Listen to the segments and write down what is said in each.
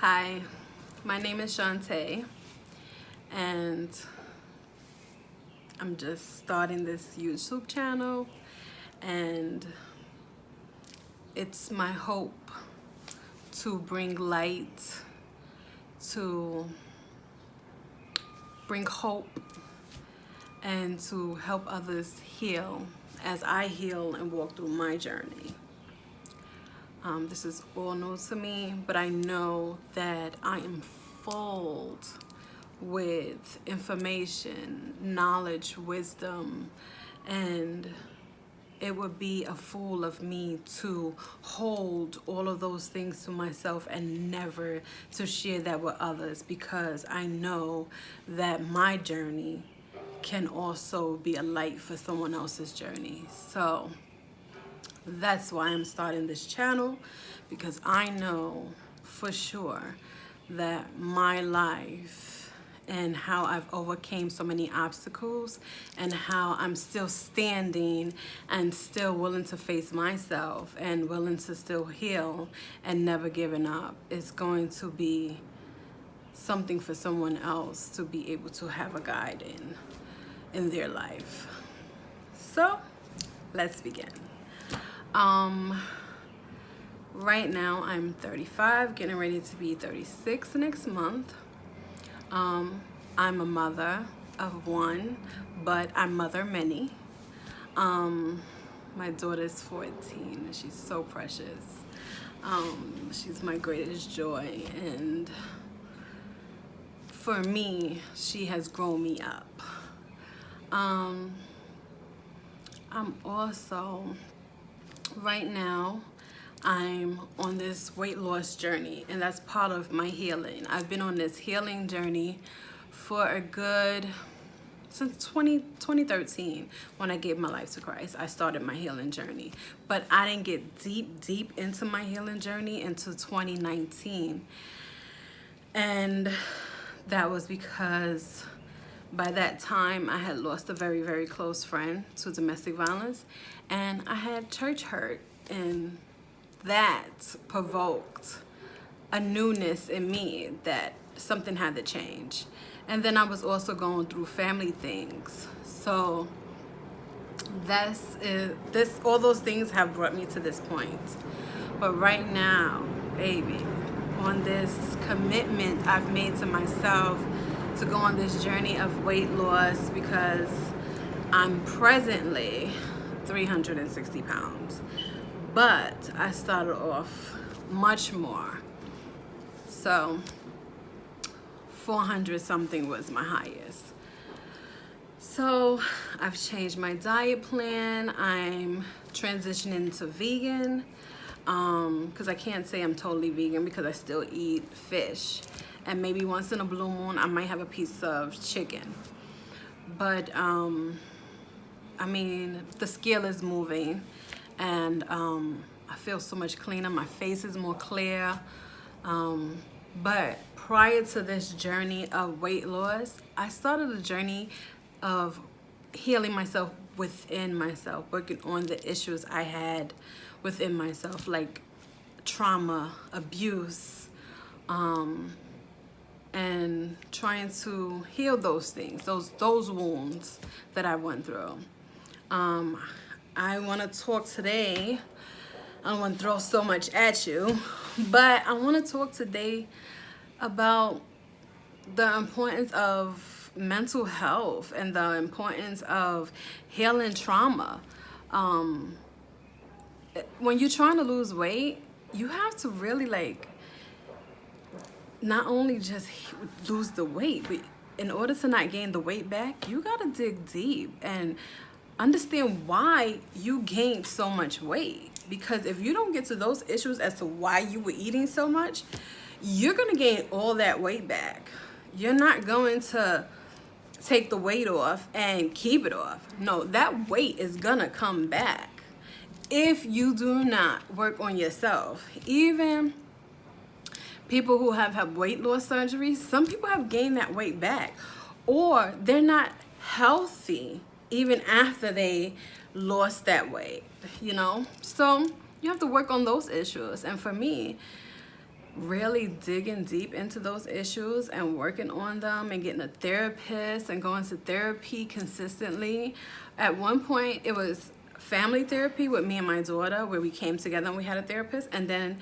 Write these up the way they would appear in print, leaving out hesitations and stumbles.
Hi, my name is Shantae, and I'm just starting this YouTube channel, and it's my hope to bring light, to bring hope, and to help others heal as I heal and walk through my journey. This is all new to me, but I know that I am full with information, knowledge, wisdom, and it would be a fool of me to hold all of those things to myself and never to share that with others, because I know that my journey can also be a light for someone else's journey. So that's why I'm starting this channel, because I know for sure that my life and how I've overcame so many obstacles and how I'm still standing and still willing to face myself and willing to still heal and never giving up is going to be something for someone else to be able to have a guide in their life. So let's begin. Right now I'm 35, getting ready to be 36 next month. I'm a mother of one, but I mother many. My daughter's 14 and she's so precious. She's my greatest joy, and for me, she has grown me up. I'm also, right now, I'm on this weight loss journey, and that's part of my healing. I've been on this healing journey for a good, since 2013, when I gave my life to Christ. I started my healing journey, but I didn't get deep into my healing journey until 2019. And that was because by that time I had lost a very, very close friend to domestic violence, and I had church hurt, and that provoked a newness in me that something had to change. And then I was also going through family things. So all those things have brought me to this point. But right now, baby, on this commitment I've made to myself to go on this journey of weight loss, because I'm presently 360 pounds. But I started off much more. So 400 something was my highest. So I've changed my diet plan. I'm transitioning to vegan, because I can't say I'm totally vegan because I still eat fish. And maybe once in a blue moon, I might have a piece of chicken. But, I mean, the scale is moving, and I feel so much cleaner. My face is more clear. But prior to this journey of weight loss, I started a journey of healing myself within myself, working on the issues I had within myself, like trauma, abuse, and trying to heal those things, those wounds that I went through. I want to talk today. I don't want to throw so much at you, but I want to talk today about the importance of mental health and the importance of healing trauma. When you're trying to lose weight, you have to really not only just lose the weight, but in order to not gain the weight back, you gotta dig deep and understand why you gained so much weight. Because if you don't get to those issues as to why you were eating so much, you're gonna gain all that weight back. You're not going to take the weight off and keep it off. No, that weight is gonna come back if you do not work on yourself. Even people who have had weight loss surgeries, some people have gained that weight back, or they're not healthy even after they lost that weight, you know? So you have to work on those issues. And for me, really digging deep into those issues and working on them and getting a therapist and going to therapy consistently. At one point, it was family therapy with me and my daughter, where we came together and we had a therapist. And then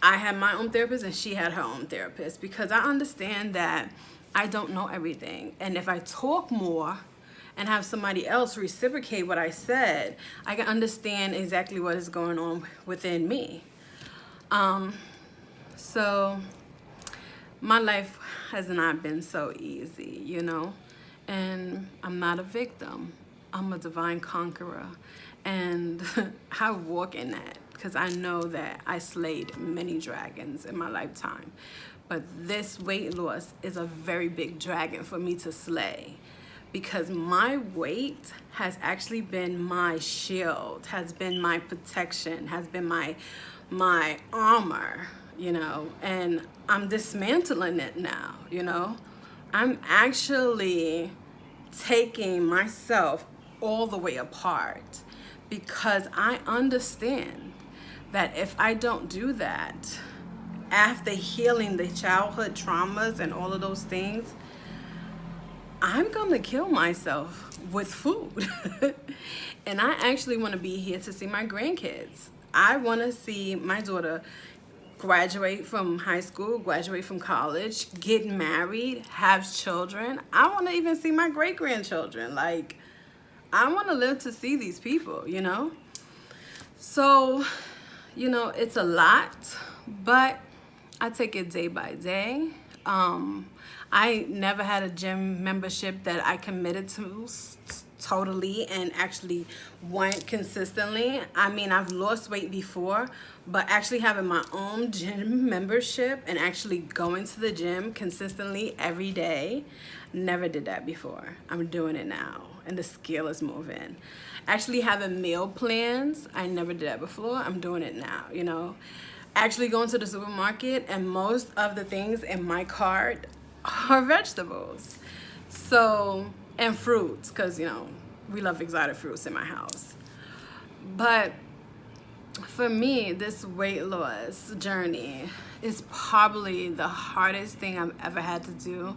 I had my own therapist and she had her own therapist, because I understand that I don't know everything. And if I talk more and have somebody else reciprocate what I said, I can understand exactly what is going on within me. So my life has not been so easy, you know, and I'm not a victim. I'm a divine conqueror, and I walk in that because I know that I slayed many dragons in my lifetime. But this weight loss is a very big dragon for me to slay, because my weight has actually been my shield, has been my protection, has been my armor, you know, and I'm dismantling it now, you know. I'm actually taking myself all the way apart, because I understand that if I don't do that, after healing the childhood traumas and all of those things, I'm gonna kill myself with food. And I actually want to be here to see my grandkids. I want to see my daughter graduate from high school, graduate from college, get married, have children. I want to even see my great-grandchildren. Like, I want to live to see these people, you know? So, you know, it's a lot, but I take it day by day. I never had a gym membership that I committed to totally and actually went consistently. I mean, I've lost weight before, but actually having my own gym membership and actually going to the gym consistently every day, never did that before. I'm doing it now, and the scale is moving. Actually having meal plans, I never did that before. I'm doing it now, you know. Actually going to the supermarket, and most of the things in my cart are vegetables. So, and fruits, because, you know, we love exotic fruits in my house. But for me, this weight loss journey is probably the hardest thing I've ever had to do,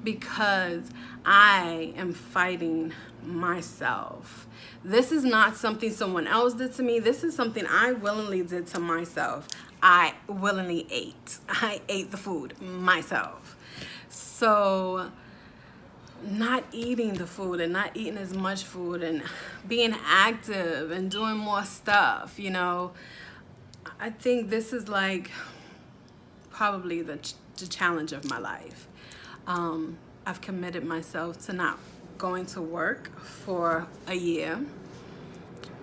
because I am fighting myself. This is not something someone else did to me. This is something I willingly did to myself. I willingly ate. I ate the food myself. So not eating the food and not eating as much food and being active and doing more stuff, you know, I think this is like probably the challenge of my life. I've committed myself to not going to work for a year,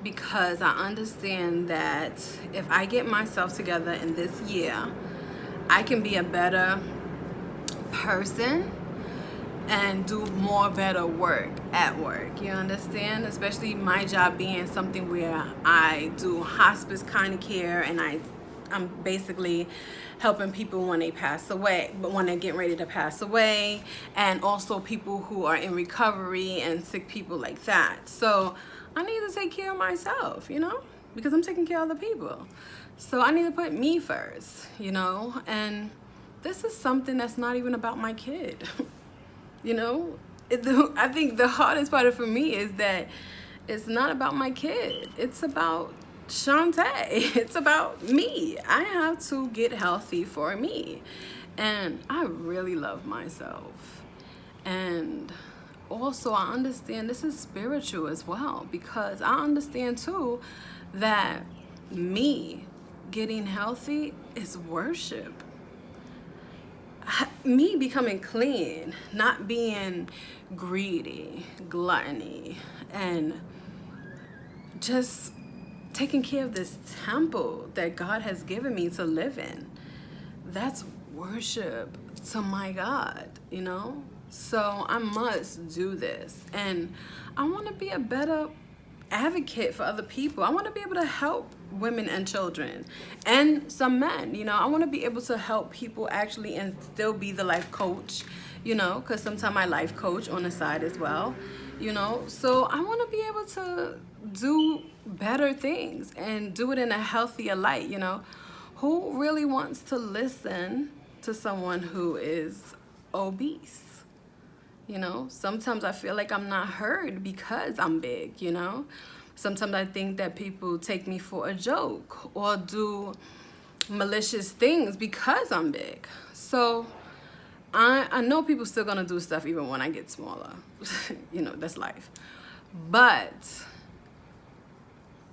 because I understand that if I get myself together in this year, I can be a better person and do more better work at work. You understand? Especially my job being something where I do hospice kind of care, and I'm basically helping people when they pass away, but when they're getting ready to pass away, and also people who are in recovery and sick people like that. So I need to take care of myself, you know, because I'm taking care of other people. So I need to put me first, you know, and this is something that's not even about my kid. You know, I think the hardest part for me is that it's not about my kid. It's about Shantae. It's about me. I have to get healthy for me. And I really love myself. And also I understand this is spiritual as well, because I understand too that me getting healthy is worship. Me becoming clean, not being greedy, gluttony, and just taking care of this temple that God has given me to live in. That's worship to my God, you know? So I must do this. And I want to be a better advocate for other people. I want to be able to help women and children and some men, you know. I want to be able to help people actually and still be the life coach, you know, because sometimes I life coach on the side as well, you know. So I want to be able to do better things and do it in a healthier light, you know. who really wants to listen to someone who is obese? You know, sometimes I feel like I'm not heard because I'm big, you know? Sometimes I think that people take me for a joke or do malicious things because I'm big. So I know people still gonna do stuff even when I get smaller. You know, that's life. But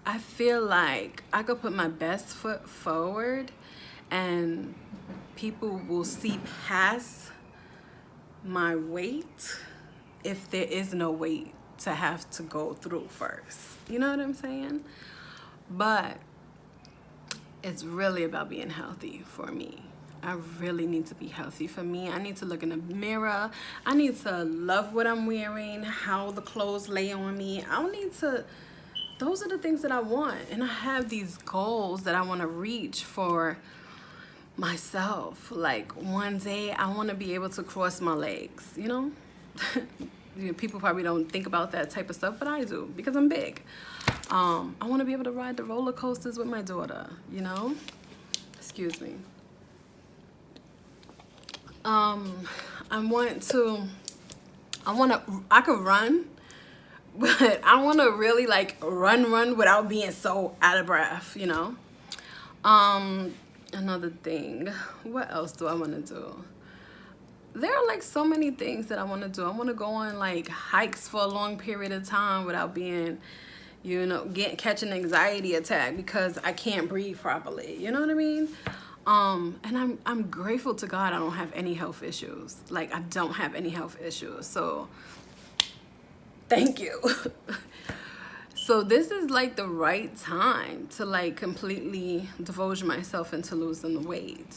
I feel like I could put my best foot forward and people will see past my weight if there is no weight to have to go through first. You know what I'm saying? But it's really about being healthy for me. I really need to be healthy for me. I need to look in the mirror. I need to love what I'm wearing, how the clothes lay on me. I need to, those are the things that I want. And I have these goals that I want to reach for myself. Like one day I want to be able to cross my legs, you know? You know, people probably don't think about that type of stuff, but I do because I'm big. I want to be able to ride the roller coasters with my daughter, you know? Excuse me. I could run, but I want to really like run without being so out of breath, you know? Another thing, what else do I want to do? There are like so many things that I want to do. I want to go on like hikes for a long period of time without being, you know, catching an anxiety attack because I can't breathe properly. You know what I mean? And I'm grateful to God I don't have any health issues. Like I don't have any health issues. So thank you. So this is like the right time to like completely devote myself into losing the weight.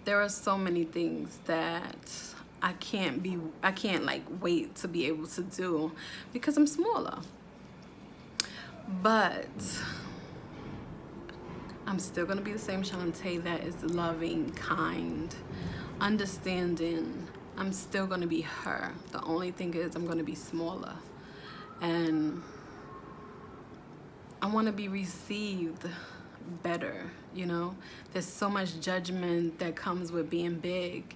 There are so many things that I can't like wait to be able to do because I'm smaller. But I'm still gonna be the same Shantae that is loving, kind, understanding. I'm still gonna be her. The only thing is I'm gonna be smaller. And I wanna be received better, you know? There's so much judgment that comes with being big.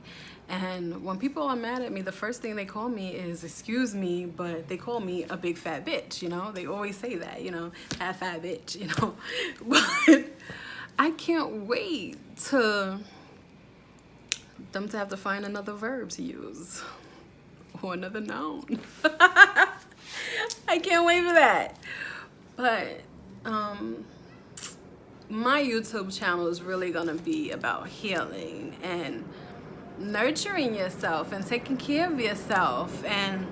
And when people are mad at me, the first thing they call me is, excuse me, but they call me a big fat bitch, you know? They always say that, you know, that fat bitch, you know? But I can't wait to them to have to find another verb to use or another noun. I can't wait for that. But my YouTube channel is really gonna be about healing and nurturing yourself and taking care of yourself and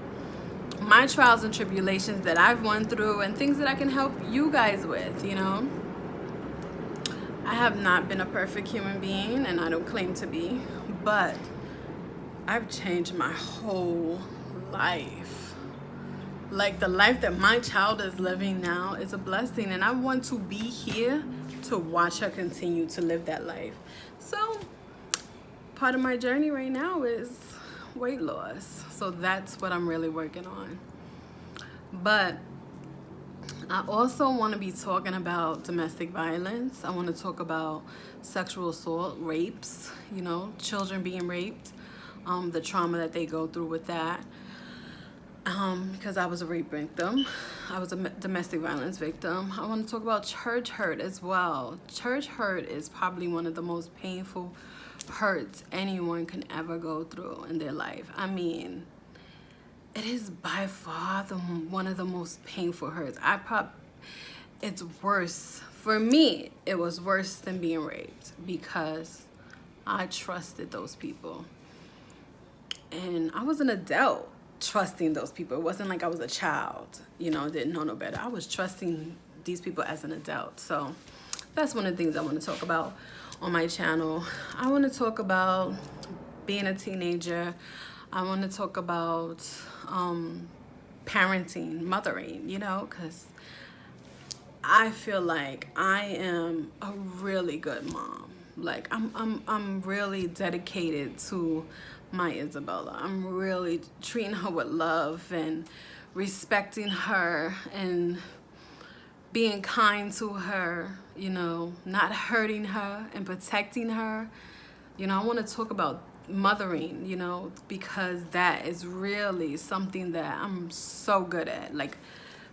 my trials and tribulations that I've went through and things that I can help you guys with, you know. I have not been a perfect human being and I don't claim to be, but I've changed my whole life. Like the life that my child is living now is a blessing and I want to be here to watch her continue to live that life. So part of my journey right now is weight loss. So that's what I'm really working on. But I also want to be talking about domestic violence. I want to talk about sexual assault, rapes, you know, children being raped, the trauma that they go through with that. Because I was a rape victim. I was a domestic violence victim. I want to talk about church hurt as well. Church hurt is probably one of the most painful hurts anyone can ever go through in their life. I mean, it is by far one of the most painful hurts. It's worse. For me, it was worse than being raped because I trusted those people. And I was an adult trusting those people. It wasn't like I was a child, you know, didn't know no better. I was trusting these people as an adult. So that's one of the things I want to talk about on my channel. I want to talk about being a teenager. I want to talk about parenting, mothering, you know, because I feel like I am a really good mom. Like I'm really dedicated to my Isabella. I'm really treating her with love and respecting her and being kind to her, you know, not hurting her and protecting her. You know, I want to talk about mothering, you know, because that is really something that I'm so good at. Like,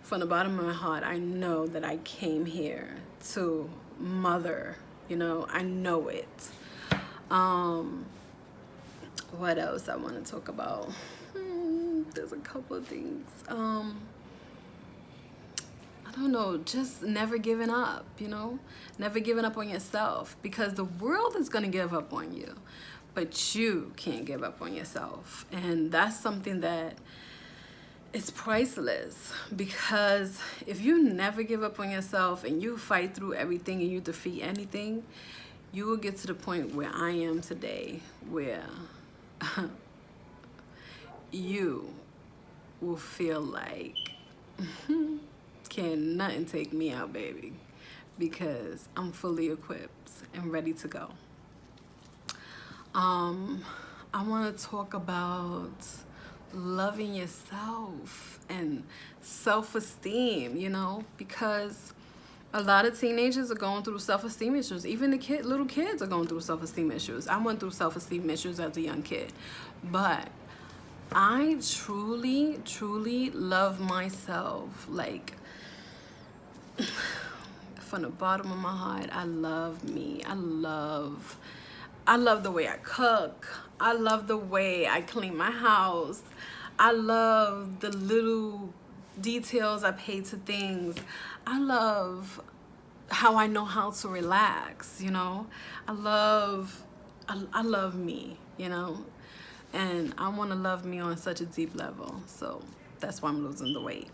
from the bottom of my heart, I know that I came here to mother, you know, I know it. What else I want to talk about? There's a couple of things. I don't know, just never giving up, you know, never giving up on yourself, because the world is going to give up on you, but you can't give up on yourself. And that's something that is priceless, because if you never give up on yourself and you fight through everything and you defeat anything, you will get to the point where I am today, where you will feel like can nothing take me out, baby, because I'm fully equipped and ready to go. I want to talk about loving yourself and self-esteem, you know, because a lot of teenagers are going through self-esteem issues. Even the little kids are going through self-esteem issues. I went through self-esteem issues as a young kid, but I truly, truly love myself. Like, from the bottom of my heart, I love me. I love the way I cook. I love the way I clean my house. I love the little details I pay to things. I love how I know how to relax, you know. I love me, you know. And I want to love me on such a deep level. So that's why I'm losing the weight.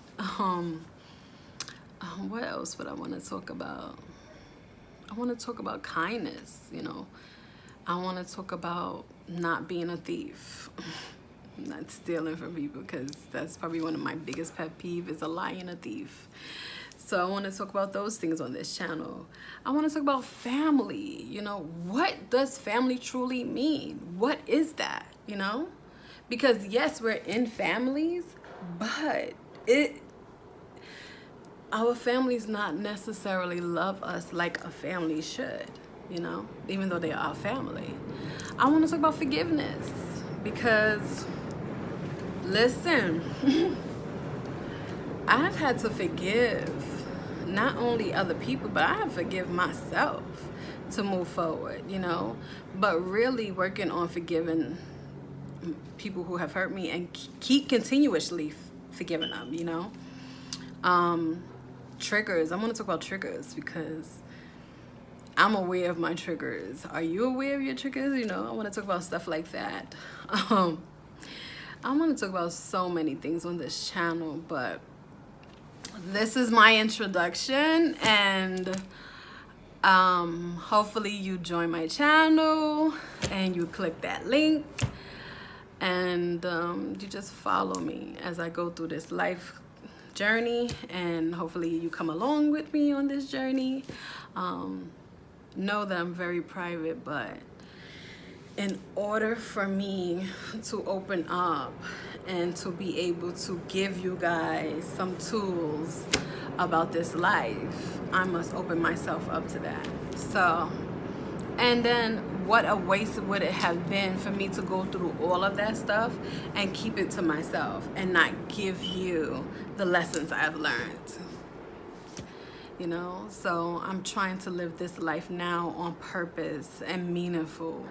What else would I want to talk about? I want to talk about kindness, you know. I want to talk about not being a thief, not stealing from people, because that's probably one of my biggest pet peeves, is a liar and a thief. So I want to talk about those things on this channel. I want to talk about family, you know. What does family truly mean? What is that, you know? Because yes, we're in families, but our families not necessarily love us like a family should, you know, even though they are our family. I want to talk about forgiveness, because listen, I've had to forgive not only other people, but I have to forgive myself to move forward, you know, but really working on forgiving people who have hurt me and keep continuously forgiving them, you know. Triggers. I want to talk about triggers, because I'm aware of my triggers. Are you aware of your triggers? You know, I want to talk about stuff like that. I want to talk about so many things on this channel, but this is my introduction, and hopefully you join my channel and you click that link, and you just follow me as I go through this life journey, and hopefully you come along with me on this journey. Know that I'm very private, but in order for me to open up and to be able to give you guys some tools about this life, I must open myself up to that. So, and then what a waste would it have been for me to go through all of that stuff and keep it to myself and not give you the lessons I've learned, you know. So I'm trying to live this life now on purpose and meaningful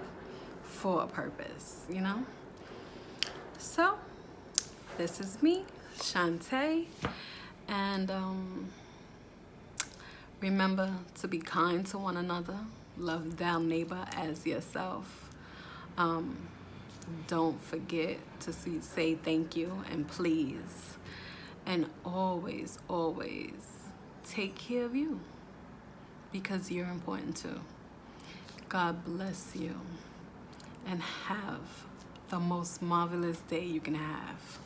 for a purpose, you know. So this is me, Shantae, and remember to be kind to one another. Love thy neighbor as yourself. Don't forget to say thank you and please, and always, always take care of you, because you're important too. God bless you, and have the most marvelous day you can have.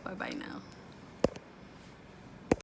Bye-bye now.